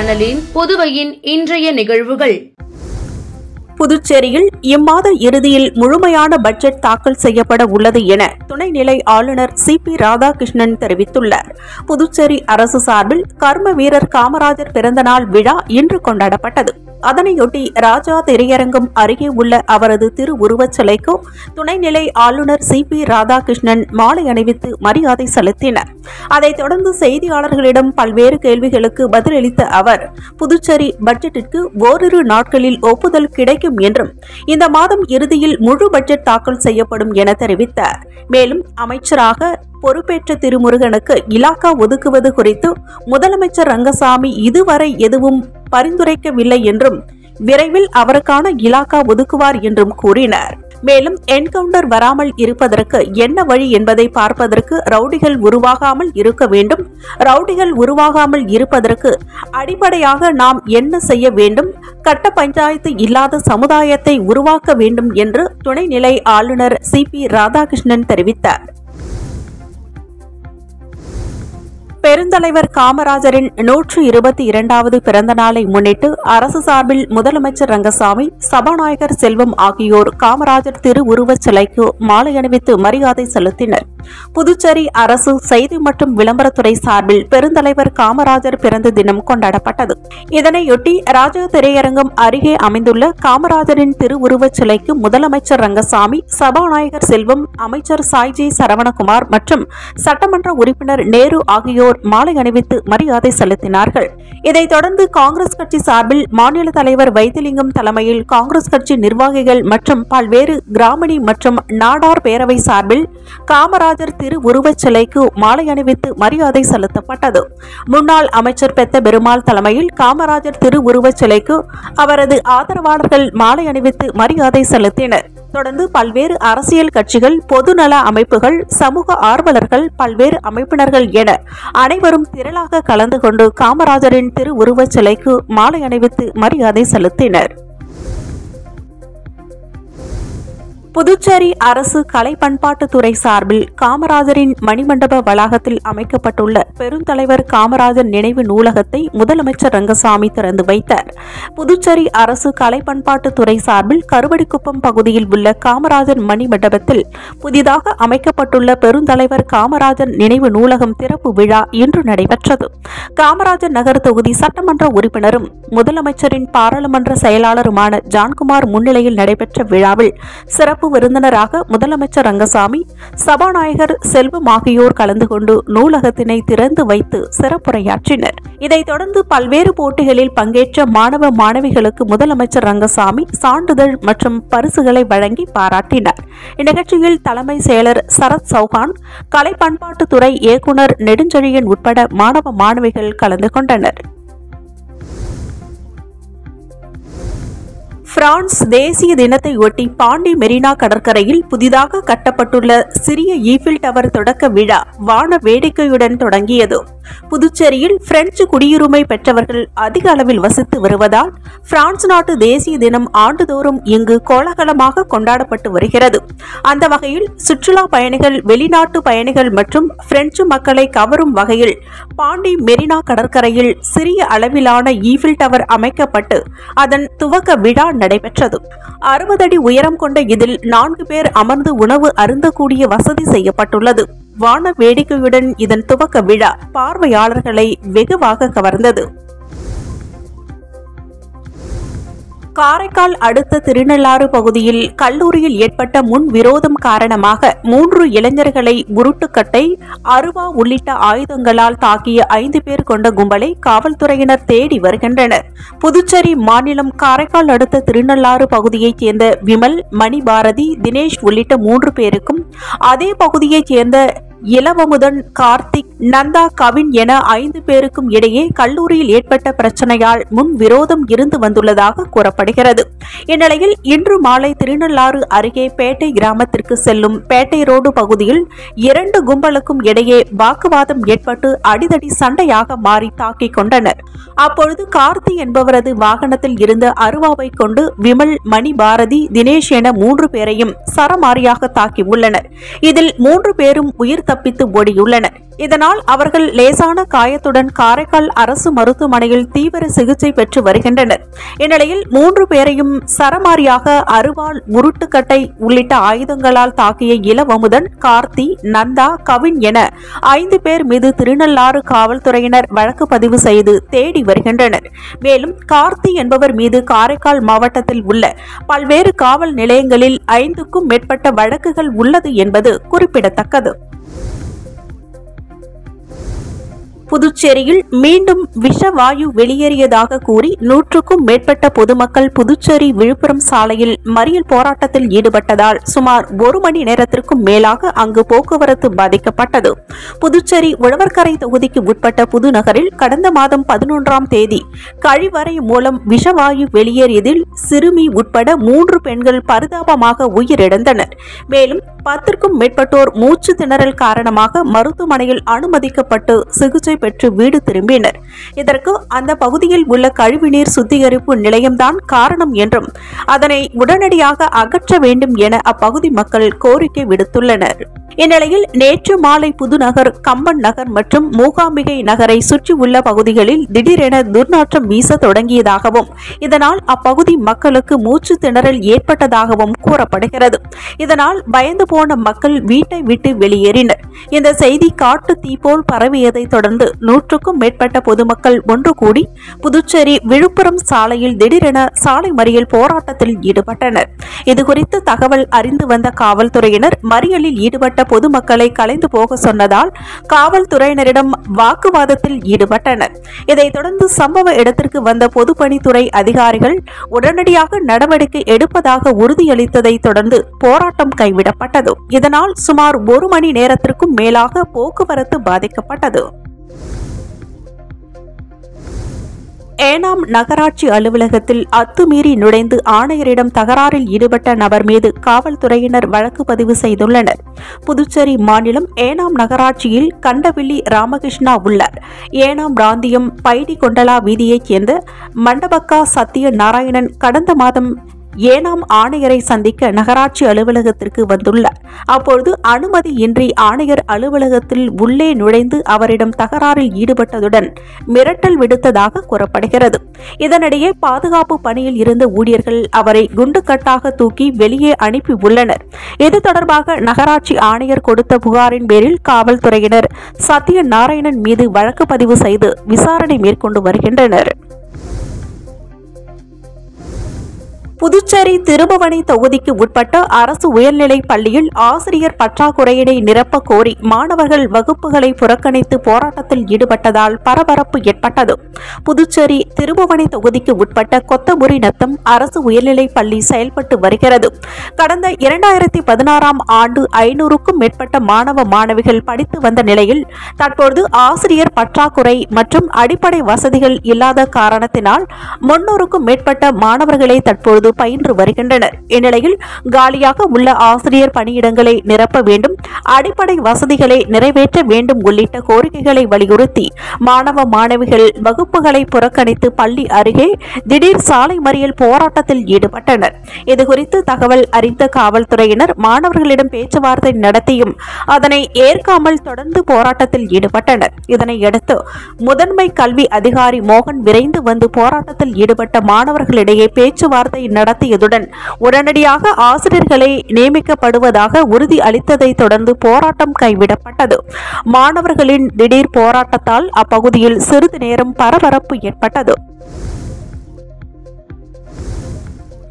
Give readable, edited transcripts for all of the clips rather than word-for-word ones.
சேனலின் புதுவையின் இன்றைய நிகழ்வுகள். புதுச்சேரியில் இம்மாத இறுதியில் முழுமையான பட்ஜெட் தாக்கல் செய்யப்பட உள்ளது என துணைநிலை ஆளுநர் சி.பி. ராதாகிருஷ்ணன் தெரிவித்துள்ளார். புதுச்சேரி அரசு சார்பில் கர்ம வீரர் காமராஜர் பிறந்தநாள் விழா இன்று கொண்டாடப்பட்டது. அதனையொட்டி ராஜா திரையரங்கம் அருகே உள்ள அவரது திருவுருவச் சிலைக்கு துணைநிலை ஆளுநர் சி.பி. ராதாகிருஷ்ணன் மாலை அணிவித்து மரியாதை செலுத்தினார். அதைத் தொடர்ந்து செய்தியாளர்களிடம் பல்வேறு கேள்விகளுக்கு பதிலளித்த அவர், புதுச்சேரி பட்ஜெட்டிற்கு ஓரிரு நாட்களில் ஒப்புதல் கிடைக்கும் என்றும் இந்த மாதம் இறுதியில் முழு பட்ஜெட் தாக்கல் செய்யப்படும் என தெரிவித்தார். மேலும் அமைச்சராக பொறுப்பேற்ற திருமுருகனுக்கு இலாக்கா ஒதுக்குவது குறித்து முதலமைச்சர் ரங்கசாமி இதுவரை எதுவும் பரிந்துரைக்கவில்லை என்றும் விரைவில் அவருக்கான இலாக்கா ஒதுக்குவார் என்றும் கூறினார். மேலும் என்கவுண்டர் வராமல் இருப்பதற்கு என்ன வழி என்பதை பார்ப்பதற்கு ரவுடிகள் உருவாகாமல் இருக்க வேண்டும். ரவுடிகள் உருவாகாமல் இருப்பதற்கு அடிப்படையாக நாம் என்ன செய்ய வேண்டும்? கட்ட பஞ்சாயத்து இல்லாத சமுதாயத்தை உருவாக்க வேண்டும் என்று துணைநிலை ஆளுநர் சி.பி. ராதாகிருஷ்ணன் தெரிவித்தார். பெருந்தலைவர் காமராஜரின் 122வது பிறந்த நாளை முன்னிட்டு அரசு சார்பில் முதலமைச்சர் ரங்கசாமி, சபாநாயகர் செல்வம் ஆகியோர் காமராஜர் திருவுருவச் சிலைக்கு மாலை அணிவித்து மரியாதை செலுத்தினர். புதுச்சேரி அரசு செய்தி மற்றும் விளம்பரத்துறை சார்பில் பெருந்தலைவர் காமராஜர் பிறந்த தினம் கொண்டாடப்பட்டது. இதனையொட்டி ராஜா திரையரங்கம் அருகே அமைந்துள்ள காமராஜரின் திருவுருவச் சிலைக்கு முதலமைச்சர் ரங்கசாமி, சபாநாயகர் செல்வம், அமைச்சர் சாய்ஜி சரவணகுமார் மற்றும் சட்டமன்ற உறுப்பினர் நேரு ஆகியோர் மாலை அணிவித்து மரியாதை செலுத்தினார்கள். இதைத் தொடர்ந்து காங்கிரஸ் கட்சி சார்பில் மாநில தலைவர் வைத்திலிங்கம் தலைமையில் காங்கிரஸ் கட்சி நிர்வாகிகள் மற்றும் பல்வேறு கிராமணி மற்றும் நாடார் பேரவை சார்பில் காமராஜர் திருவுருவச் சிலைக்கு மாலை அணிவித்து மரியாதை செலுத்தப்பட்டது. முன்னாள் அமைச்சர் பெத்த பெருமாள் தலைமையில் காமராஜர் திருவுருவச் சிலைக்கு அவரது ஆதரவாளர்கள் மாலை அணிவித்து மரியாதை செலுத்தினர். தொடர்ந்து பல்வேறு அரசியல் கட்சிகள், பொதுநல அமைப்புகள், சமூக ஆர்வலர்கள், பல்வேறு அமைப்பினர்கள் என அனைவரும் திரளாக கலந்து கொண்டு காமராஜரின் திருவுருவச் சிலைக்கு மாலை அணிவித்து மரியாதை செலுத்தினர். புதுச்சேரி அரசு கலை பண்பாட்டுத்துறை சார்பில் காமராஜரின் மணிமண்டப வளாகத்தில் அமைக்கப்பட்டுள்ள பெருந்தலைவர் காமராஜர் நினைவு நூலகத்தை முதலமைச்சர் ரங்கசாமி திறந்து வைத்தார். புதுச்சேரி அரசு கலை பண்பாட்டுத்துறை சார்பில் கருவடிக்குப்பம் பகுதியில் உள்ள காமராஜர் மணிமண்டபத்தில் புதிதாக அமைக்கப்பட்டுள்ள பெருந்தலைவர் காமராஜர் நினைவு நூலகம் திறப்பு விழா இன்று நடைபெற்றது. காமராஜர் நகர் தொகுதி சட்டமன்ற உறுப்பினரும் முதலமைச்சரின் பாராளுமன்ற செயலாளருமான ஜான்குமார் முன்னிலையில் நடைபெற்ற விழாவில் சிறப்பு விருந்தினராக முதலமைச்சர் ரங்கசாமி, சபாநாயகர் செல்வம் ஆகியோர் கலந்து கொண்டு நூலகத்தினை திறந்து வைத்து சிறப்புரையாற்றினர். இதைத் தொடர்ந்து பல்வேறு போட்டிகளில் பங்கேற்ற மாணவ மாணவிகளுக்கு முதலமைச்சர் ரங்கசாமி சான்றிதழ் மற்றும் பரிசுகளை வழங்கி பாராட்டினார். இந்நிகழ்ச்சியில் தலைமை செயலர் சரத் சௌஹான், கலை பண்பாட்டுத்துறை இயக்குநர் நெடுஞ்செழியன் உட்பட மாணவ மாணவிகள் கலந்து கொண்டனர். பிரான்ஸ் தேசிய தினத்தை ஒட்டி பாண்டி மெரினா கடற்கரையில் புதிதாக கட்டப்பட்டுள்ள சிறிய ஈஃபில் டவர் தொடக்க விழா வான வேடிக்கையுடன் தொடங்கியது. புதுச்சேரியில் பிரெஞ்சு குடியுரிமை பெற்றவர்கள் அதிக அளவில் வசித்து வருவதால் பிரான்ஸ் நாட்டு தேசிய தினம் ஆண்டுதோறும் இங்கு கோலாகலமாக கொண்டாடப்பட்டு வருகிறது. அந்த வகையில் சுற்றுலா பயணிகள், வெளிநாட்டு பயணிகள் மற்றும் பிரெஞ்சு மக்களை கவரும் வகையில் பாண்டி மெரினா கடற்கரையில் சிறிய அளவிலான ஈஃபில் டவர் அமைக்கப்பட்டு அதன் துவக்க விழா நடைபெற்றது. 60 அடி உயரம் கொண்ட இதில் 4 பேர் அமர்ந்து உணவு அருந்தக்கூடிய வசதி செய்யப்பட்டுள்ளது. வான வேடிக்கையுடன் இதன் துவக்க விழா பார்வையாளர்களை வெகுவாக கவர்ந்தது. காரைக்கால் அடுத்த திருநள்ளாறு பகுதியில் கல்லூரியில் ஏற்பட்ட முன் விரோதம் காரணமாக 3 இளைஞர்களை உருட்டுக்கட்டை, அருவா உள்ளிட்ட ஆயுதங்களால் தாக்கிய 5 பேர் கொண்ட கும்பலை காவல்துறையினர் தேடி வருகின்றனர். புதுச்சேரி மாநிலம் காரைக்கால் அடுத்த திருநள்ளாறு பகுதியைச் சேர்ந்த விமல், மணி பாரதி, தினேஷ் உள்ளிட்ட 3 பேருக்கும் அதே பகுதியைச் சேர்ந்த இளவமுதன், கார்த்திக், நந்தா, கவின் என 5 பேருக்கும் இடையே கல்லூரியில் ஏற்பட்ட பிரச்சனையால் முன் விரோதம் இருந்து வந்துள்ளதாக கூறப்படுகிறது. இந்நிலையில் இன்று மாலை திருநள்ளாறு அருகே பேட்டை கிராமத்திற்கு செல்லும் பேட்டை ரோடு பகுதியில் 2 கும்பலுக்கும் இடையே வாக்குவாதம் ஏற்பட்டு அடிதடி சண்டையாக மாறி தாக்கிக் கொண்டனர். அப்பொழுது கார்த்தி என்பவரது வாகனத்தில் இருந்த அருவாவை கொண்டு விமல், மணி பாரதி, தினேஷ் என 3 பேரையும் சரமாரியாக தாக்கி உள்ளனர். இதில் 3 பேரும் உயிர் தப்பித்து ஓடியுள்ளனர். இதனால் அவர்கள் லேசான காயத்துடன் காரைக்கால் அரசு மருத்துவமனையில் தீவிர சிகிச்சை பெற்று வருகின்றனர். இந்நிலையில் 3 பேரையும் சரமாரியாக அருவாள், உருட்டுக்கட்டை உள்ளிட்ட ஆயுதங்களால் தாக்கிய இளவமுதன், கார்த்தி, நந்தா, கவின் என 5 பேர் மீது திருநள்ளாறு காவல்துறையினர் வழக்கு பதிவு செய்து தேடி வருகின்றனர். மேலும் கார்த்தி என்பவர் மீது காரைக்கால் மாவட்டத்தில் உள்ள பல்வேறு காவல் நிலையங்களில் 5க்கும் மேற்பட்ட வழக்குகள் உள்ளது என்பது குறிப்பிடத்தக்கது. புதுச்சேரியில் மீண்டும் விஷவாயு வெளியேறியதாக கூறி 100க்கும் மேற்பட்ட பொதுமக்கள் புதுச்சேரி விழுப்புரம் சாலையில் மறியல் போராட்டத்தில் ஈடுபட்டதால் சுமார் 1 மணி நேரத்திற்கும் மேலாக அங்கு போக்குவரத்து பாதிக்கப்பட்டது. புதுச்சேரி உழவர்கரை தொகுதிக்கு உட்பட்ட புதுநகரில் கடந்த மாதம் 11ஆம் தேதி கழிவறை மூலம் விஷவாயு வெளியேறியதில் சிறுமி உட்பட 3 பெண்கள் பரிதாபமாக உயிரிழந்தனர். மேலும் 10க்கும் மேற்பட்டோர் மூச்சு திணறல் காரணமாக மருத்துவமனையில் அனுமதிக்கப்பட்டு சிகிச்சை பெற்று வீடு திரும்பினர். இதற்கு அந்த பகுதியில் உள்ள கழிவுநீர் சுத்திகரிப்பு நிலையம்தான் காரணம் என்றும் அதனை உடனடியாக அகற்ற வேண்டும் என அப்பகுதி மக்கள் கோரிக்கை விடுத்துள்ளனர். இந்நிலையில் நேற்று மாலை புதுநகர், கம்பன் நகர் மற்றும் மூகாம்பிகை நகரை சுற்றியுள்ள பகுதிகளில் திடீரென துர்நாற்றம் வீச தொடங்கியதாகவும் இதனால் அப்பகுதி மக்களுக்கு மூச்சு திணறல் ஏற்பட்டதாகவும் கூறப்படுகிறது. இதனால் பயந்து போன மக்கள் வீட்டை விட்டு வெளியேறினர். இந்த செய்தி காட்டு தீ போல் பரவியதை தொடர்ந்து 100க்கும் மேற்பட்ட பொதுமக்கள் ஒன்று கூடி புதுச்சேரி விழுப்புரம் சாலையில் திடீரென சாலை மறியல் போராட்டத்தில் ஈடுபட்டனர். இதுகுறித்து தகவல் அறிந்து வந்த காவல்துறையினர் மறியலில் ஈடுபட்ட பொதுமக்களை கலைந்து போக சொன்னதால் காவல்துறையினரிடம் வாக்குவாதத்தில் ஈடுபட்டனர். இதைத் தொடர்ந்து சம்பவ இடத்திற்கு வந்த பொதுப்பணித்துறை அதிகாரிகள் உடனடியாக நடவடிக்கை எடுப்பதாக உறுதியளித்ததை தொடர்ந்து போராட்டம் கைவிடப்பட்டது. இதனால் சுமார் 1 மணி நேரத்திற்கும் மேலாக போக்குவரத்து பாதிக்கப்பட்டது. ஏனாம் நகராட்சி அலுவலகத்தில் அத்துமீறி நுழைந்து ஆணையரிடம் தகராறில் ஈடுபட்ட நபர் மீது காவல்துறையினர் வழக்கு பதிவு செய்துள்ளனர். புதுச்சேரி மாநிலம் ஏனாம் நகராட்சியில் கண்டவில்லி ராமகிருஷ்ணா உள்ளார். ஏனாம் பிராந்தியம் பைடி கொண்டலா வீதியைச் சேர்ந்த மண்டபக்கா சத்திய நாராயணன் கடந்த மாதம் ஏனாம் ஆணையரை சந்திக்க நகராட்சி அலுவலகத்திற்கு வந்துள்ளார். அப்பொழுது அனுமதியின்றி ஆணையர் அலுவலகத்தில் உள்ளே நுழைந்து அவரிடம் தகராறில் ஈடுபட்டதுடன் மிரட்டல் விடுத்ததாக கூறப்படுகிறது. இதனிடையே பாதுகாப்பு பணியில் இருந்த ஊழியர்கள் அவரை குண்டுக்கட்டாக தூக்கி வெளியே அனுப்பி உள்ளனர். இது தொடர்பாக நகராட்சி ஆணையர் கொடுத்த புகாரின் பேரில் காவல்துறையினர் சத்திய நாராயணன் மீது வழக்கு பதிவு செய்து விசாரணை மேற்கொண்டு வருகின்றனர். புதுச்சேரி திருபுவனை தொகுதிக்கு உட்பட்ட அரசு உயர்நிலைப் பள்ளியில் ஆசிரியர் பற்றாக்குறையினை நிரப்ப கோரி மாணவர்கள் வகுப்புகளை புறக்கணித்து போராட்டத்தில் ஈடுபட்டதால் பரபரப்பு ஏற்பட்டது. புதுச்சேரி திருபுவனை தொகுதிக்கு உட்பட்ட கொத்தபுரி நத்தம் அரசு உயர்நிலைப் பள்ளி செயல்பட்டு வருகிறது. கடந்த 2016ஆம் ஆண்டு 500க்கும் மேற்பட்ட மாணவ மாணவிகள் படித்து வந்த நிலையில் தற்போது ஆசிரியர் பற்றாக்குறை மற்றும் அடிப்படை வசதிகள் இல்லாத காரணத்தினால் 300க்கும் மேற்பட்ட மாணவர்களை தற்போது பயின்று வருகின்றனர். இந்நிலையில் காலியாக உள்ள ஆசிரியர் பணியிடங்களை நிரப்ப வேண்டும், அடிப்படை வசதிகளை நிறைவேற்ற வேண்டும் உள்ளிட்ட கோரிக்கைகளை வலியுறுத்தி மாணவ மாணவிகள் வகுப்புகளை புறக்கணித்து பள்ளி அருகே திடீர் சாலை மறியல் போராட்டத்தில் ஈடுபட்டனர். இதுகுறித்து தகவல் அறிந்த காவல்துறையினர் மாணவர்களிடம் பேச்சுவார்த்தை நடத்தியும் அதனை ஏற்காமல் தொடர்ந்து போராட்டத்தில் ஈடுபட்டனர். இதனையடுத்து முதன்மை கல்வி அதிகாரி மோகன் விரைந்து வந்து போராட்டத்தில் ஈடுபட்ட மாணவர்களிடையே பேச்சுவார்த்தை நடத்தியதுடன் உடனடியாக ஆசிரியர்களை நியமிக்கப்படுவதாக உறுதி அளித்ததை தொடர்ந்து போராட்டம் கைவிடப்பட்டது. மாணவர்களின் திடீர் போராட்டத்தால் அப்பகுதியில் சிறிது நேரம் பரபரப்பு ஏற்பட்டது.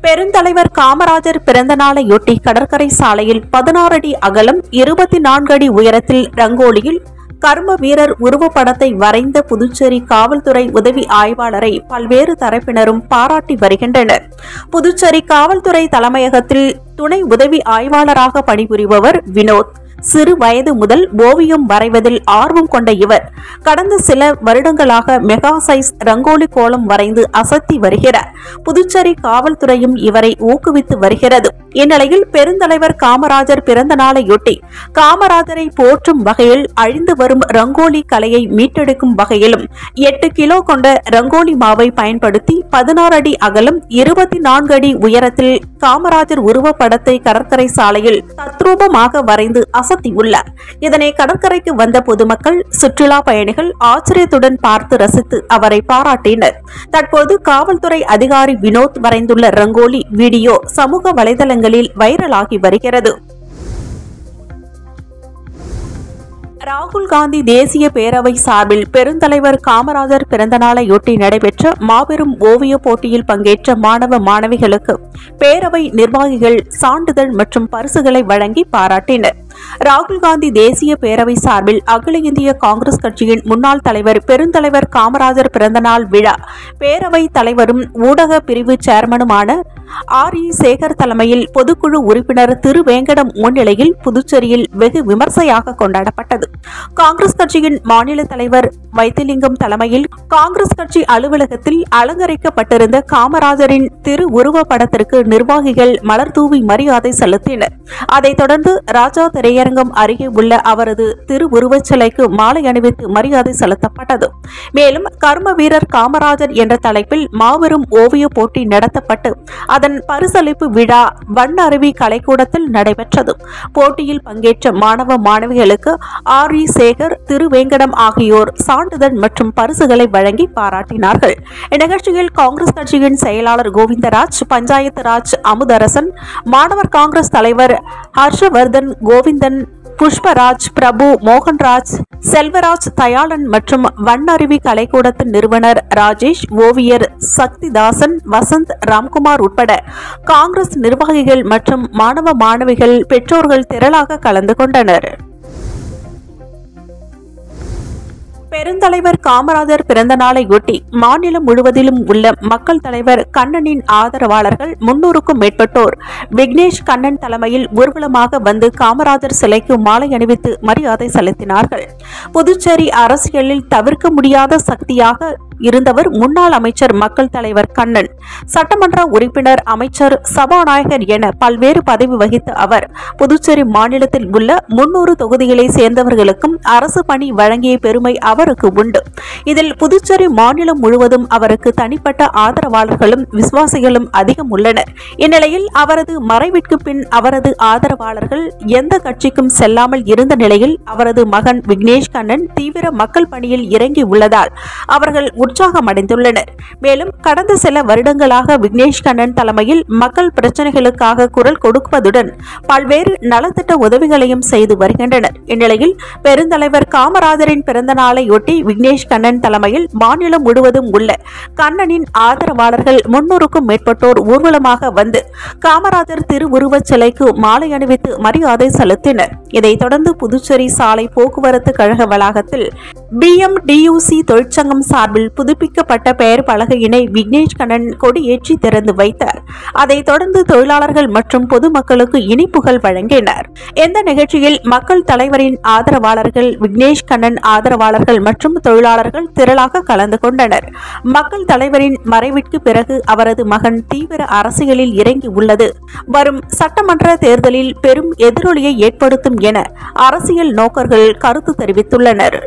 பெருந்தலைவர் காமராஜர் பிறந்த நாளையொட்டி கடற்கரை சாலையில் 16 அடி அகலம் 24 அடி உயரத்தில் ரங்கோலியில் கர்ம வீரர் உருவப்படத்தை வரைந்த புதுச்சேரி காவல்துறை உதவி ஆய்வாளரை பல்வேறு தரப்பினரும் பாராட்டி வருகின்றனர். புதுச்சேரி காவல்துறை தலைமையகத்தில் துணை உதவி ஆய்வாளராக பணிபுரிபவர் வினோத். சிறு வயது முதல் ஓவியம் வரைவதில் ஆர்வம் கொண்ட இவர் கடந்த சில வருடங்களாக மெகா சைஸ் ரங்கோலி கோலம் வரைந்து அசத்தி வருகிறார். புதுச்சேரி காவல்துறையும் இவரை ஊக்குவித்து வருகிறது. இந்நிலையில் பெருந்தலைவர் காமராஜர் பிறந்த நாளையொட்டி காமராஜரை போற்றும் வகையில் அழிந்து வரும் ரங்கோலி கலையை மீட்டெடுக்கும் வகையிலும் 8 கிலோ கொண்ட ரங்கோலி மாவை பயன்படுத்தி 16 அடி அகலம் 24 அடி உயரத்தில் காமராஜர் உருவப்படத்தை கடற்கரை சாலையில் தத்ரூபமாக வரைந்து அசத்தியுள்ளார். இதனை கடற்கரைக்கு வந்த பொதுமக்கள், சுற்றுலா பயணிகள் ஆச்சரியத்துடன் பார்த்து ரசித்து அவரை பாராட்டினர். தற்போது காவல்துறை அதிகாரி வினோத் வரைந்துள்ள ரங்கோலி வீடியோ சமூக வலைதளங்களில் வைரலாகி வருகிறது. ராகுல் காந்தி தேசிய பேரவை சார்பில் பெருந்தலைவர் காமராஜர் பிறந்தநாளையொட்டி நடைபெற்ற மாபெரும் ஓவிய போட்டியில் பங்கேற்ற மாணவ மாணவிகளுக்கு பேரவை நிர்வாகிகள் சான்றிதழ் மற்றும் பரிசுகளை வழங்கி பாராட்டினர். ராகுல் காந்தி தேசிய பேரவை சார்பில் அகில இந்திய காங்கிரஸ் கட்சியின் முன்னாள் தலைவர் பெருந்தலைவர் காமராஜர் பிறந்தநாள் விழா பேரவை தலைவரும் ஊடக பிரிவு சேர்மனுமான R.E. சேகர் தலைமையில் பொதுக்குழு உறுப்பினர் திரு வேங்கடம் முன்னிலையில் புதுச்சேரியில் வெகு விமர்சையாக கொண்டாடப்பட்டது. காங்கிரஸ் கட்சியின் மாநில தலைவர் வைத்திலிங்கம் தலைமையில் காங்கிரஸ் கட்சி அலுவலகத்தில் அலங்கரிக்கப்பட்டிருந்த காமராஜரின் திரு உருவப்படத்திற்கு நிர்வாகிகள் மலர் தூவி மரியாதை செலுத்தினர். அதைத் தொடர்ந்து ராஜா திரையரங்கம் அருகே உள்ள அவரது திரு உருவச் சிலைக்கு மாலை அணிவித்து மரியாதை செலுத்தப்பட்டது. மேலும் கர்ம வீரர் காமராஜர் என்ற தலைப்பில் மாபெரும் ஓவிய போட்டி நடத்தப்பட்டு அதன் பரிசளிப்பு விழா வண்ண அருவி கலைக்கூடத்தில் நடைபெற்றது. போட்டியில் பங்கேற்ற மாணவ மாணவிகளுக்கு R.E. சேகர், திரு வேங்கடம் ஆகியோர் சான்றிதழ் மற்றும் பரிசுகளை வழங்கி பாராட்டினார்கள். இந்நிகழ்ச்சியில் காங்கிரஸ் கட்சியின் செயலாளர் கோவிந்தராஜ், பஞ்சாயத்து ராஜ் அமுதரசன், மாணவர் காங்கிரஸ் தலைவர் ஹர்ஷவர்தன், கோவிந்தன், புஷ்பராஜ், பிரபு, மோகன்ராஜ், செல்வராஜ், தயாளன் மற்றும் வண்ணருவி கலைக்கூடத்தின் நிறுவனர் ராஜேஷ், ஓவியர் சக்திதாசன், வசந்த், ராம்குமார் உட்பட காங்கிரஸ் நிர்வாகிகள் மற்றும் மாணவ மாணவிகள், பெற்றோர்கள் திரளாக கலந்து கொண்டனர். பெருந்தலைவர் காமராஜர் பிறந்த நாளையொட்டி மாநிலம் முழுவதிலும் உள்ள மக்கள் தலைவர் கண்ணனின் ஆதரவாளர்கள் 300க்கும் மேற்பட்டோர் விக்னேஷ் கண்ணன் தலைமையில் ஊர்வலமாக வந்து காமராஜர் சிலைக்கு மாலை அணிவித்து மரியாதை செலுத்தினார்கள். புதுச்சேரி அரசியலில் தவிர்க்க முடியாத சக்தியாக இருந்தவர் முன்னாள் அமைச்சர் மக்கள் தலைவர் கண்ணன். சட்டமன்ற உறுப்பினர், அமைச்சர், சபாநாயகர் என பல்வேறு பதவி வகித்த அவர் புதுச்சேரி மாநிலத்தில் உள்ள 300 தொகுதிகளை சேர்ந்தவர்களுக்கும் அரசு பணி வழங்கிய பெருமை அவருக்கு உண்டு. இதில் புதுச்சேரி மாநிலம் முழுவதும் அவருக்கு தனிப்பட்ட ஆதரவாளர்களும் விசுவாசிகளும் அதிகம் உள்ளனர். இந்நிலையில் அவரது மறைவிற்கு பின் அவரது ஆதரவாளர்கள் எந்த கட்சிக்கும் செல்லாமல் இருந்த நிலையில் அவரது மகன் விக்னேஷ் கண்ணன் தீவிர மக்கள் பணியில் இறங்கி உள்ளதால் அவர்கள் உற்சாகமடைந்துள்ளனர். மேலும் கடந்த சில வருடங்களாக விக்னேஷ் கண்ணன் தலைமையில் மக்கள் பிரச்சனைகளுக்காக குரல் கொடுப்பதுடன் பல்வேறு நலத்திட்ட உதவிகளையும் செய்து வருகின்றனர். இந்நிலையில் பெருந்தலைவர் காமராஜரின் பிறந்த நாளையொட்டி விக்னேஷ் கண்ணன் தலைமையில் மாநிலம் முழுவதும் உள்ள கண்ணனின் ஆதரவாளர்கள் 300க்கும் மேற்பட்டோர் ஊர்வலமாக வந்து காமராஜர் திருவுருவச் சிலைக்கு மாலை அணிவித்து மரியாதை செலுத்தினர். இதைத் தொடர்ந்து புதுச்சேரி சாலை போக்குவரத்து கழக வளாகத்தில் BMDUC தொழிற்சங்கம் சார்பில் புதுப்பிக்கப்பட்ட பெயர் பலகையினை விக்னேஷ் கண்ணன் கொடியேற்றி திறந்து வைத்தார். அதைத் தொடர்ந்து தொழிலாளர்கள் மற்றும் பொதுமக்களுக்கு இனிப்புகள் வழங்கினர். இந்த நிகழ்ச்சியில் மக்கள் தலைவரின் ஆதரவாளர்கள், விக்னேஷ் கண்ணன் ஆதரவாளர்கள் மற்றும் தொழிலாளர்கள் திரளாக கலந்து கொண்டனர். மக்கள் தலைவரின் மறைவிற்கு பிறகு அவரது மகன் தீவிர அரசியலில் இறங்கி உள்ளது வரும் சட்டமன்ற தேர்தலில் பெரும் எதிரொலியை ஏற்படுத்தும் என அரசியல் நோக்கர்கள் கருத்து தெரிவித்துள்ளனர்.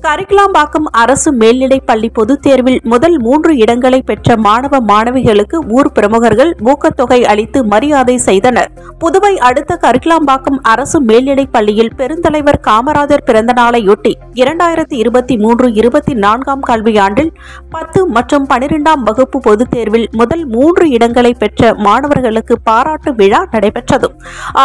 கரிக்கலாம்பாக்கம் அரசு மேல்நிலைப் பள்ளி பொதுத் தேர்வில் முதல் 3 இடங்களை பெற்ற மாணவ மாணவிகளுக்கு ஊர் பிரமுகர்கள் ஊக்கத்தொகை அளித்து மரியாதை செய்தனர். புதுவை அடுத்த கரிக்கலாம்பாக்கம் அரசு மேல்நிலைப் பள்ளியில் பெருந்தலைவர் காமராஜர் பிறந்த நாளையொட்டி 2023-24 கல்வியாண்டில் 10 மற்றும் 12ஆம் வகுப்பு பொதுத் தேர்வில் முதல் 3 இடங்களை பெற்ற மாணவர்களுக்கு பாராட்டு விழா நடைபெற்றது.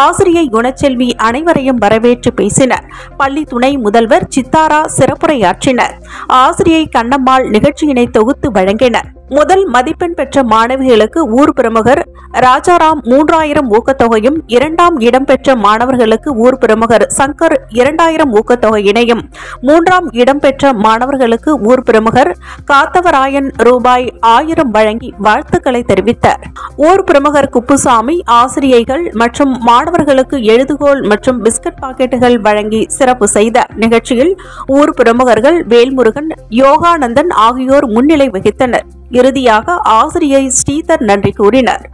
ஆசிரியை குணச்செல்வி அனைவரையும் வரவேற்று பேசினார். பள்ளி துணை முதல்வர் சித்தாரா சிறப்புரையாற்றினார். ஆசிரியை கண்ணம்மாள் நிகழ்ச்சியினை தொகுத்து வழங்கினார். முதல் மதிப்பெண் பெற்ற மாணவிகளுக்கு ஊர் பிரமுகர் ராஜாராம் 3000 ஊக்கத்தொகையும், 2ஆம் இடம் பெற்ற மாணவர்களுக்கு ஊர் பிரமுகர் சங்கர் 2000 ஊக்கத்தொகையினையும், 3ஆம் இடம் பெற்ற மாணவர்களுக்கு ஊர் பிரமுகர் காத்தவராயன் ரூபாய் 1000 வழங்கி வாழ்த்துக்களை தெரிவித்தார். ஊர் பிரமுகர் குப்புசாமி ஆசிரியைகள் மற்றும் மாணவர்களுக்கு எழுதுகோல் மற்றும் பிஸ்கட் பாக்கெட்டுகள் வழங்கி சிறப்பு செய்தார். நிகழ்ச்சியில் ஊர் பிரமுகர்கள் வேல்முருகன், யோகானந்தன் ஆகியோர் முன்னிலை வகித்தனர். இறுதியாக ஆசிரியை ஸ்ரீதர் நன்றி கூறினர்.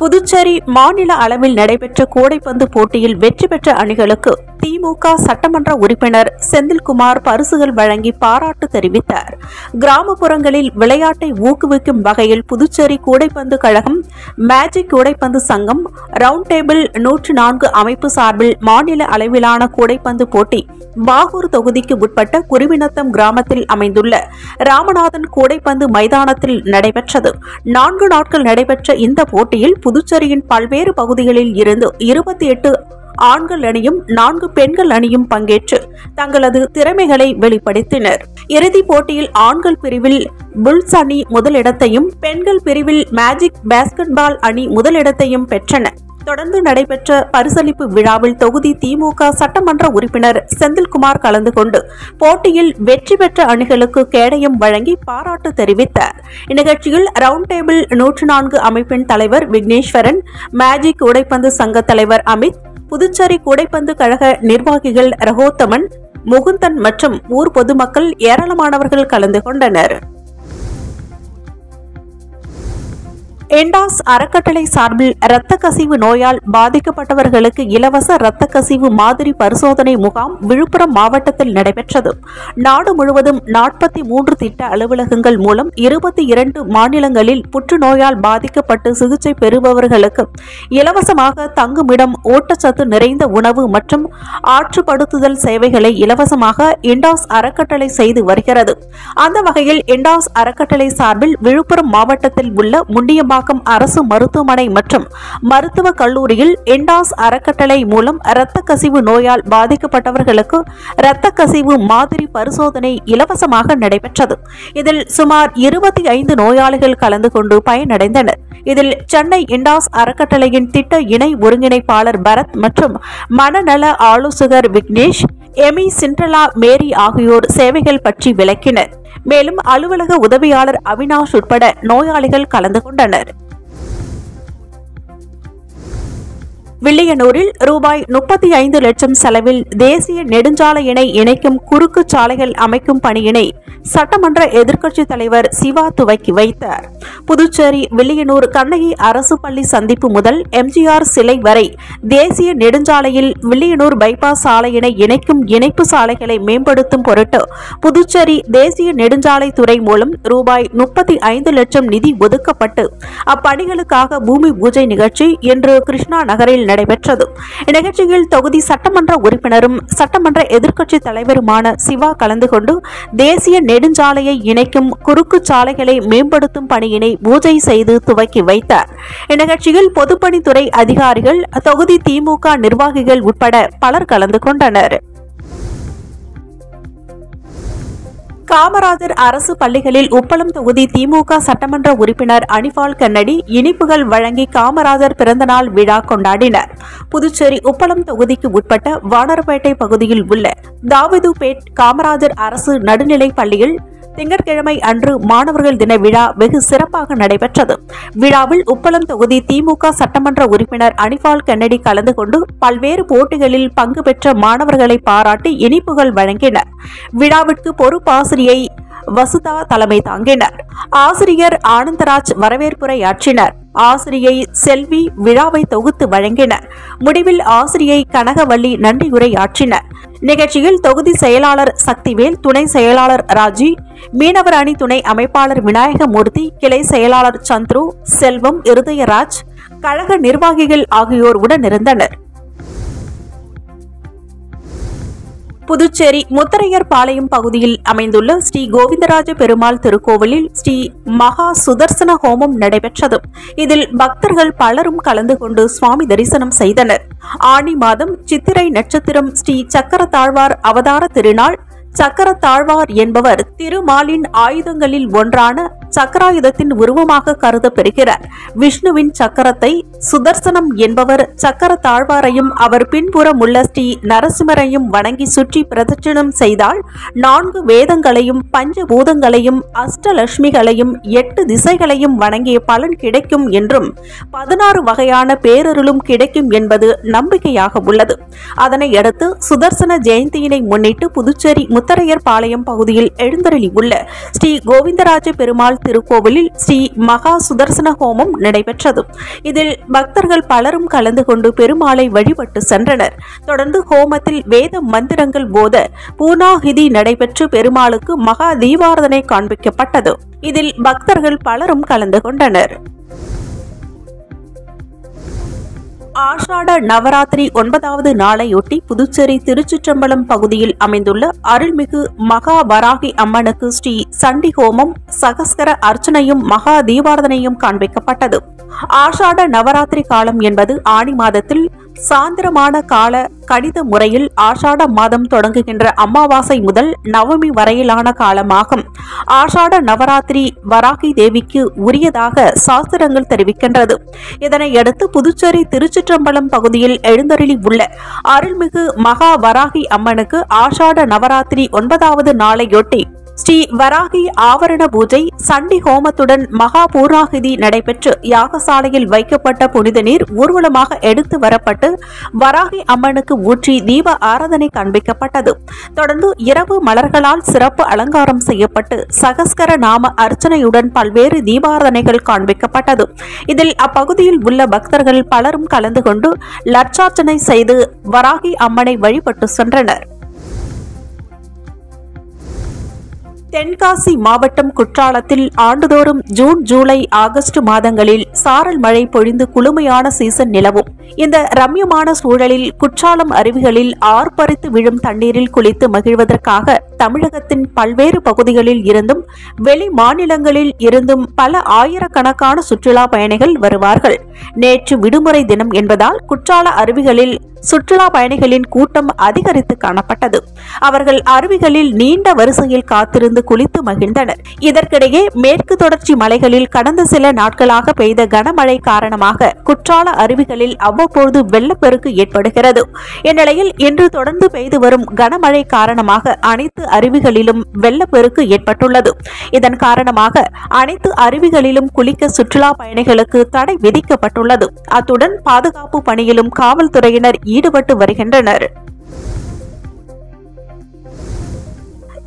புதுச்சேரி மாநில அளவில் நடைபெற்ற கூடைப்பந்து போட்டியில் வெற்றி பெற்ற அணிகளுக்கு திமுக சட்டமன்ற உறுப்பினர் செந்தில்குமார் பரிசுகள் வழங்கி பாராட்டு தெரிவித்தார். கிராமப்புறங்களில் விளையாட்டை ஊக்குவிக்கும் வகையில் புதுச்சேரி கூடைப்பந்து கழகம், மேஜிக் கூடைப்பந்து சங்கம், ரவுண்ட் டேபிள் 104 அமைப்பு சார்பில் மாநில அளவிலான கூடைப்பந்து போட்டி பாகூர் தொகுதிக்கு உட்பட்ட குருவிநத்தம் கிராமத்தில் அமைந்துள்ள ராமநாதன் கூடைப்பந்து மைதானத்தில் நடைபெற்றது. 4 நாட்கள் நடைபெற்ற இந்த போட்டியில் புதுச்சேரியின் பல்வேறு பகுதிகளில் இருந்து 28 ஆண்கள் அணியும் 4 பெண்கள் அணியும் பங்கேற்று தங்களது திறமைகளை வெளிப்படுத்தினர். இறுதிப் போட்டியில் ஆண்கள் பிரிவில் புல்ஸ் அணி முதலிடத்தையும், பெண்கள் பிரிவில் மேஜிக் பாஸ்கெட்பால் அணி முதலிடத்தையும் பெற்றன. தொடர்ந்து நடைபெற்ற பரிசளிப்பு விழாவில் தொகுதி திமுக சட்டமன்ற உறுப்பினர் செந்தில்குமார் கலந்து கொண்டு போட்டியில் வெற்றி பெற்ற அணிகளுக்கு கேடயம் வழங்கி பாராட்டு தெரிவித்தார். இந்நிகழ்ச்சியில் ரவுண்ட் டேபிள் 104 அமைப்பின் தலைவர் விக்னேஸ்வரன், மேஜிக் கூடைப்பந்து சங்க தலைவர் அமித், புதுச்சேரி கூடைப்பந்து கழக நிர்வாகிகள் ரகோத்தமன், முகுந்தன் மற்றும் ஊர் பொதுமக்கள் ஏராளமானவர்கள் கலந்து கொண்டனர். என்டாஸ் அறக்கட்டளை சார்பில் இரத்த கசிவு நோயால் பாதிக்கப்பட்டவர்களுக்கு இலவச இரத்த கசிவு மாதிரி பரிசோதனை முகாம் விழுப்புரம் மாவட்டத்தில் நடைபெற்றது. நாடு முழுவதும் 43 திட்ட அலுவலகங்கள் மூலம் 22 மாநிலங்களில் புற்றுநோயால் பாதிக்கப்பட்டு சிகிச்சை பெறுபவர்களுக்கு இலவசமாக தங்குமிடம், ஊட்டச்சத்து நிறைந்த உணவு மற்றும் ஆற்றுப்படுத்துதல் சேவைகளை இலவசமாக என்டாஸ் அறக்கட்டளை செய்து வருகிறது. அந்த வகையில் என்டாஸ் அறக்கட்டளை சார்பில் விழுப்புரம் மாவட்டத்தில் உள்ள முண்டியம்பாக்கம் அரசு மருத்துவமனை மற்றும் மருத்துவக் கல்லூரியில் என்டாஸ் அறக்கட்டளை மூலம் இரத்த கசிவு நோயால் பாதிக்கப்பட்டவர்களுக்கு இரத்த கசிவு மாதிரி பரிசோதனை இலவசமாக நடைபெற்றது. இதில் சுமார் 25 நோயாளிகள் கலந்து கொண்டு பயனடைந்தனர். இதில் சென்னை என்டாஸ் அறக்கட்டளையின் திட்ட இணை ஒருங்கிணைப்பாளர் பரத் மற்றும் மனநல ஆலோசகர் விக்னேஷ், எமி சிண்ட்ரலா மேரி ஆகியோர் சேவைகள் பற்றி விளக்கினர். மேலும் அலுவலக உதவியாளர் அவினாஷ் உட்பட நோயாளிகள் கலந்து கொண்டனர். வில்லியனூரில் ரூபாய் 35 லட்சம் செலவில் தேசிய நெடுஞ்சாலையினை இணைக்கும் குறுக்கு சாலைகள் அமைக்கும் பணியினை சட்டமன்ற எதிர்க்கட்சித் தலைவர் சிவா துவக்கி வைத்தார். புதுச்சேரி வில்லியனூர் கண்ணகி அரசு பள்ளி சந்திப்பு முதல் எம்ஜிஆர் சிலை வரை தேசிய நெடுஞ்சாலையில் வில்லியனூர் பைபாஸ் சாலையினை இணைக்கும் இணைப்பு சாலைகளை மேம்படுத்தும் பொருட்டு புதுச்சேரி தேசிய நெடுஞ்சாலை துறை மூலம் ரூபாய் 35 லட்சம் நிதி ஒதுக்கப்பட்டு அப்பணிகளுக்காக பூமி பூஜை நிகழ்ச்சி இன்று கிருஷ்ணா நகரில் நடைபெற்றது. இந்நிகழ்ச்சியில் தொகுதி சட்டமன்ற உறுப்பினரும் சட்டமன்ற எதிர்க்கட்சித் தலைவருமான சிவா கலந்து கொண்டு தேசிய நெடுஞ்சாலையை இணைக்கும் குறுக்கு சாலைகளை மேம்படுத்தும் பணியினை பூஜை செய்து துவக்கி வைத்தார். இந்நிகழ்ச்சியில் பொதுப்பணித்துறை அதிகாரிகள், தொகுதி திமுக நிர்வாகிகள் உட்பட பலர் கலந்து கொண்டனர். காமராஜர் அரசு பள்ளிகளில் உப்பளம் தொகுதி திமுக சட்டமன்ற உறுப்பினர் அனிபால் கென்னடி இனிப்புகள் வழங்கி காமராஜர் பிறந்தநாள் விழா கொண்டாடினார். புதுச்சேரி உப்பளம் தொகுதிக்கு உட்பட்ட வானரப்பேட்டை பகுதியில் உள்ள தாவிதுபேட் காமராஜர் அரசு நடுநிலைப் பள்ளியில் திங்கட்கிழமை அன்று மாணவர்கள் தின விழா வெகு சிறப்பாக நடைபெற்றது. விழாவில் உப்பளம் தொகுதி திமுக சட்டமன்ற உறுப்பினர் அனிபால் கென்னடி கலந்து கொண்டு பல்வேறு போட்டிகளில் பங்கு பெற்ற மாணவர்களை பாராட்டி இனிப்புகள் வழங்கினர். விழாவிற்கு பொறுப்பாசிரியை வசுதா தலைமை தாங்கினார். ஆசிரியர் ஆனந்தராஜ் வரவேற்புரையாற்றினார். ஆசிரியை செல்வி விழாவை தொகுத்து வழங்கினார். முடிவில் ஆசிரியை கனகவள்ளி நன்றியுரையாற்றினார். நிகழ்ச்சியில் தொகுதி செயலாளர் சக்திவேல், துணை செயலாளர் ராஜி, மீனவர் அணி துணை அமைப்பாளர் விநாயகமூர்த்தி, கிளை செயலாளர் சந்துரு, செல்வம், இருதயராஜ், கழக நிர்வாகிகள் ஆகியோர் உடனிருந்தனர். புதுச்சேரி முத்தரையர் பாளையம் பகுதியில் அமைந்துள்ள ஸ்ரீ கோவிந்தராஜ பெருமாள் திருக்கோவிலில் ஸ்ரீ மகா சுதர்சன ஹோமம் நடைபெற்றது. இதில் பக்தர்கள் பலரும் கலந்து கொண்டு சுவாமி தரிசனம் செய்தனர். ஆனி மாதம் சித்திரை நட்சத்திரம் ஸ்ரீ சக்கரத்தாழ்வார் அவதார திருநாள். சக்கரத்தாழ்வார் என்பவர் திருமாலின் ஆயுதங்களில் ஒன்றான சக்கராயுதத்தின் உருவமாக கருதப்பெறுகிறார். விஷ்ணுவின் சக்கரத்தை சுதர்சனம் என்பவர் சக்கர தாழ்வாரையும் அவர் பின்புறம் உள்ள ஸ்ரீ நரசிம்மரையும் வணங்கி சுற்றி பிரதட்சணம் செய்தால் 4 வேதங்களையும் பஞ்சபூதங்களையும் அஷ்டலட்சுமிகளையும் 8 திசைகளையும் வணங்கிய பலன் கிடைக்கும் என்றும் 16 வகையான பேரருளும் கிடைக்கும் என்பது நம்பிக்கையாக உள்ளது. அதனை அடுத்து சுதர்சன ஜெயந்தியினை முன்னிட்டு புதுச்சேரி முத்தரையர் பாளையம் பகுதியில் எழுந்தருளி உள்ள ஸ்ரீ கோவிந்தராஜ பெருமாள் திருக்கோவிலில் ஸ்ரீ மகா சுதர்சன ஹோமம் நடைபெற்றது. இதில் பக்தர்கள் பலரும் கலந்து கொண்டு பெருமாளை வழிபட்டு சென்றனர். தொடர்ந்து ஹோமத்தில் வேத மந்திரங்கள் போத பூர்ணாகிதி நடைபெற்று பெருமாளுக்கு மகா தீபாராதனை காண்பிக்கப்பட்டது. இதில் பக்தர்கள் பலரும் கலந்து கொண்டனர். ஆஷாட நவராத்திரி 9வது நாளையொட்டி புதுச்சேரி திருச்சிற்றம்பலம் பகுதியில் அமைந்துள்ள அருள்மிகு மகா வராகி அம்மனுக்கு ஸ்ரீ சண்டி ஹோமம், சகஸ்கர அர்ச்சனையும் மகா தீபாராதனையும் காண்பிக்கப்பட்டது. ஆஷாட நவராத்திரி காலம் என்பது ஆணி மாதத்தில் சாந்திரமான கால கணித முறையில் ஆஷாட மாதம் தொடங்குகின்ற அமாவாசை முதல் நவமி வரையிலான காலமாகும். ஆஷாட நவராத்திரி வராகி தேவிக்கு உரியதாக சாஸ்திரங்கள் தெரிவிக்கின்றது. இதனையடுத்து புதுச்சேரி திருச்சிற்றம்பலம் பகுதியில் எழுந்தருளி உள்ள அருள்மிகு மகா வராகி அம்மனுக்கு ஆஷாட நவராத்திரி 9வது நாளையொட்டி ஸ்ரீ வராகி ஆவரண பூஜை, சண்டி ஹோமத்துடன் மகா பூர்ணாகிதி நடைபெற்று யாகசாலையில் வைக்கப்பட்ட புனித நீர் ஊர்வலமாக எடுத்து வரப்பட்டு வராகி அம்மனுக்கு ஊற்றி தீப ஆராதனை காண்பிக்கப்பட்டது. தொடர்ந்து இரவு மலர்களால் சிறப்பு அலங்காரம் செய்யப்பட்டு சகஸ்கர நாம அர்ச்சனையுடன் பல்வேறு தீபாராதனைகள் காண்பிக்கப்பட்டது. இதில் அப்பகுதியில் உள்ள பக்தர்கள் பலரும் கலந்து கொண்டு லட்சார்ச்சனை செய்து வராகி அம்மனை வழிபட்டு சென்றனர். தென்காசி மாவட்டம் குற்றாலத்தில் ஆண்டுதோறும் ஜூன், ஜூலை, ஆகஸ்ட் மாதங்களில் சாரல் மழை பொழிந்து குளுமையான சீசன் நிலவும். இந்த ரம்யமான சூழலில் குற்றாலம் அருவிகளில் ஆர்ப்பரித்து விழும் தண்ணீரில் குளித்து மகிழ்வதற்காக தமிழகத்தின் பல்வேறு பகுதிகளில் இருந்தும் வெளி மாநிலங்களில் இருந்தும் பல ஆயிரக்கணக்கான சுற்றுலா பயணிகள் வருவார்கள். நேற்று விடுமுறை தினம் என்பதால் குற்றால அருவிகளில் சுற்றுலா பயணிகளின் கூட்டம் அதிகரித்து காணப்பட்டது. அவர்கள் அருவிகளில் நீண்ட வரிசையில் காத்திருந்து குளித்து மகிழ்ந்தனர். இதற்கிடையே மேற்கு தொடர்ச்சி மலைகளில் கடந்த சில நாட்களாக பெய்த கனமழை காரணமாக குற்றால அருவிகளில் அவ்வப்போது வெள்ளப்பெருக்கு ஏற்படுகிறது. இந்நிலையில் இன்று தொடர்ந்து பெய்து வரும் கனமழை காரணமாக அனைத்து அருவிகளிலும் வெள்ளப்பெருக்கு ஏற்பட்டுள்ளது. இதன் காரணமாக அனைத்து அருவிகளிலும் குளிக்க சுற்றுலா பயணிகளுக்கு தடை விதிக்கப்பட்டுள்ளது. அத்துடன் பாதுகாப்பு பணியிலும் காவல்துறையினர் ஈடுபட்டு வருகின்றனர்.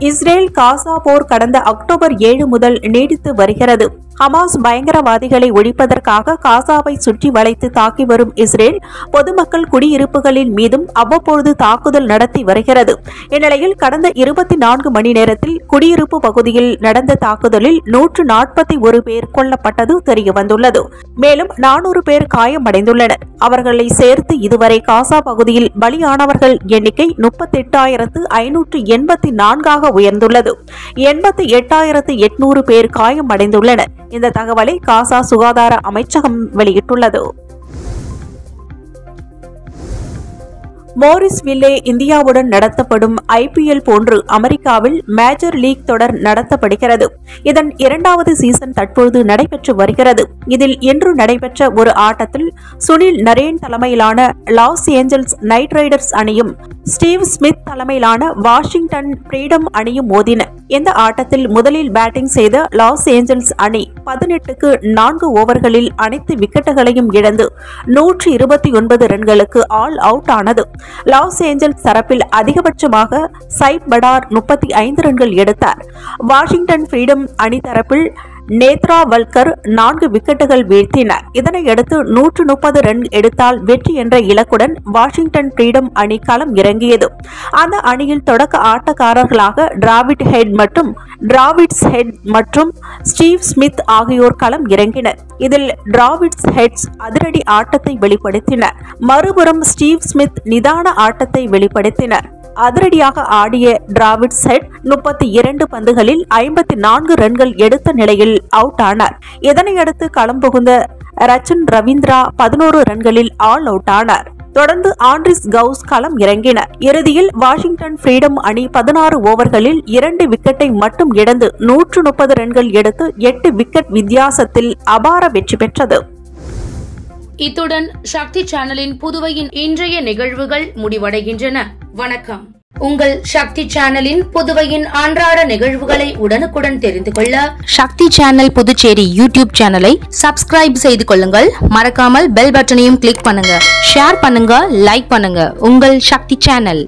இஸ்ரேல் காசா போர் கடந்த அக்டோபர் 7 முதல் நீடித்து வருகிறது. ஹமாஸ் பயங்கரவாதிகளை ஒழிப்பதற்காக காசாவை சுற்றி வளைத்து தாக்கி வரும் இஸ்ரேல் பொதுமக்கள் குடியிருப்புகளின் மீதும் அவ்வப்பொழுது தாக்குதல் நடத்தி வருகிறது. இந்நிலையில் கடந்த 24 மணி நேரத்தில் குடியிருப்பு பகுதியில் நடந்த தாக்குதலில் 141 பேர் கொல்லப்பட்டது தெரியவந்துள்ளது. மேலும் 400 பேர் காயமடைந்துள்ளனர். அவர்களை சேர்த்து இதுவரை காசா பகுதியில் பலியானவர்கள் எண்ணிக்கை 38,584 உயர்ந்துள்ளது. 88,800 பேர் காயமடைந்துள்ளனர். இந்த தகவலை காசா சுகாதார அமைச்சகம் வெளியிட்டுள்ளது. மோரிஸ்வில்லே இந்தியாவுடன் நடத்தப்படும் IPL போன்று அமெரிக்காவில் மேஜர் லீக் தொடர் நடத்தப்படுகிறது. இதன் 2வது சீசன் தற்பொழுது நடைபெற்று வருகிறது. இதில் இன்று நடைபெற்ற ஒரு ஆட்டத்தில் சுனில் நரேன் தலைமையிலான லாஸ் ஏஞ்சல்ஸ் நைட் ரைடர்ஸ் அணியும் ஸ்டீவ் ஸ்மித் தலைமையிலான வாஷிங்டன் ஃப்ரீடம் அணியும் மோதின. இந்த ஆட்டத்தில் முதலில் பேட்டிங் செய்த லாஸ் ஏஞ்சல்ஸ் அணி 18க்கு 4 ஓவர்களில் அனைத்து விக்கெட்டுகளையும் இழந்து 129 ரன்களுக்கு ஆல் அவுட் ஆனது. லாஸ் ஏஞ்சல்ஸ் தரப்பில் அதிகபட்சமாக சைப் படார் 35 ரன்கள் எடுத்தார். வாஷிங்டன் ஃப்ரீடம் அணி தரப்பில் நேத்ரா வல்கர் 4 விக்கெட்டுகள் வீழ்த்தினார். இதனையடுத்து 130 ரன் எடுத்தால் வெற்றி என்ற இலக்குடன் வாஷிங்டன் ஃப்ரீடம் அணி களம் இறங்கியது. அந்த அணியில் தொடக்க ஆட்டக்காரர்களாக டிராவிட்ஸ் ஹெட் மற்றும் ஸ்டீவ் ஸ்மித் ஆகியோர் களம் இறங்கினர். இதில் டிராவிட்ஸ் ஹெட்ஸ் அதிரடி ஆட்டத்தை வெளிப்படுத்தினர். மறுபுறம் ஸ்டீவ் ஸ்மித் நிதான ஆட்டத்தை வெளிப்படுத்தினர். அதிரடியாக ஆடிய டிராவிட்ஸ் ஹெட் 32 பந்துகளில் 54 ரன்கள் எடுத்த நிலையில் அவுட் ஆனார். இதனையடுத்து களம் புகுந்த ரச்சன் ரவீந்திரா 11 ரன்களில் ஆல் அவுட் ஆனார். தொடர்ந்து ஆண்ட்ரிஸ் கவுஸ் களம் இறங்கினர். இறுதியில் வாஷிங்டன் ஃப்ரீடம் அணி 16 ஓவர்களில் 2 விக்கெட்டை மட்டும் இழந்து 130 ரன்கள் எடுத்து 8 விக்கெட் வித்தியாசத்தில் அபார வெற்றி பெற்றது. இத்துடன் சக்தி சேனலின் புதுவையின் இன்றைய நிகழ்வுகள் முடிவடைகின்றன. வணக்கம். உங்கள் சக்தி சேனலின் புதுவையின் அன்றாட நிகழ்வுகளை உடனுக்குடன் தெரிந்து கொள்ள சக்தி சேனல் புதுச்சேரி யூடியூப் சேனலை சப்ஸ்கிரைப் செய்து கொள்ளுங்கள். மறக்காமல் பெல் பட்டனையும் கிளிக் பண்ணுங்க, ஷேர் பண்ணுங்க, லைக் பண்ணுங்க. உங்கள் சக்தி சேனல்.